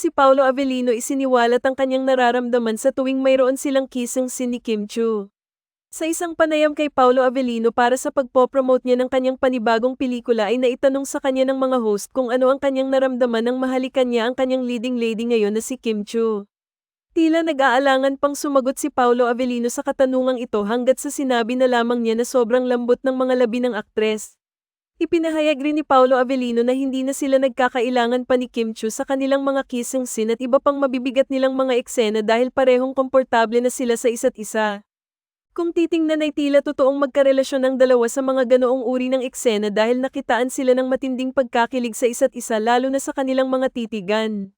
si Paolo Avellino isiniwalat ang kanyang nararamdaman sa tuwing mayroon silang kissing scene ni Kim Chu. Sa isang panayam kay Paolo Avellino para sa pagpopromote niya ng kanyang panibagong pelikula ay naitanong sa kanya ng mga host kung ano ang kanyang naramdaman nang mahalikan niya ang kanyang leading lady ngayon na si Kim Chu. Tila nag-aalangan pang sumagot si Paolo Avellino sa katanungang ito hanggat sa sinabi na lamang niya na sobrang lambot ng mga labi ng aktres. Ipinahayag rin ni Paolo Avellino na hindi na sila nagkakailangan pa ni Kim Chu sa kanilang mga kissing scene at iba pang mabibigat nilang mga eksena dahil parehong komportable na sila sa isa't isa. Kung titingnan ay tila totoong magkarelasyon ang dalawa sa mga ganoong uri ng eksena dahil nakitaan sila ng matinding pagkakilig sa isa't isa lalo na sa kanilang mga titigan.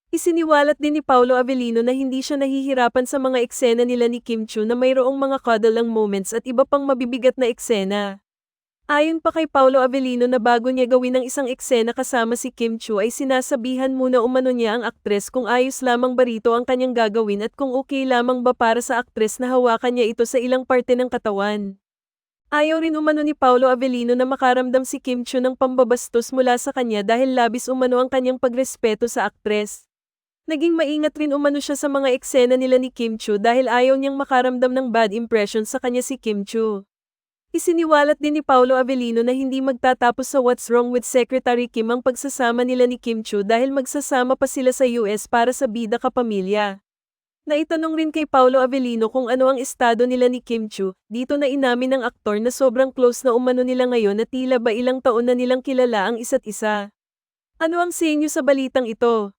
Isiniwalat din ni Paolo Avellino na hindi siya nahihirapan sa mga eksena nila ni Kim Chu na mayroong mga cuddle lang moments at iba pang mabibigat na eksena. Ayon pa kay Paolo Avellino na bago niya gawin ang isang eksena kasama si Kim Chu ay sinasabihan muna umano niya ang aktres kung ayos lamang ba rito ang kanyang gagawin at kung okay lamang ba para sa aktres na hawakan niya ito sa ilang parte ng katawan. Ayaw rin umano ni Paolo Avellino na makaramdam si Kim Chu ng pambabastos mula sa kanya dahil labis umano ang kanyang pagrespeto sa aktres. Naging maingat rin umano siya sa mga eksena nila ni Kim Chu dahil ayaw niyang makaramdam ng bad impression sa kanya si Kim Chu. Isiniwalat din ni Paolo Avellino na hindi magtatapos sa What's Wrong with Secretary Kim ang pagsasama nila ni Kim Chu dahil magsasama pa sila sa US para sa Bida Kapamilya. Naitanong rin kay Paolo Avellino kung ano ang estado nila ni Kim Chu, dito na inamin ng aktor na sobrang close na umano nila ngayon at tila ba ilang taon na nilang kilala ang isa't isa. Ano ang sa inyo sa balitang ito?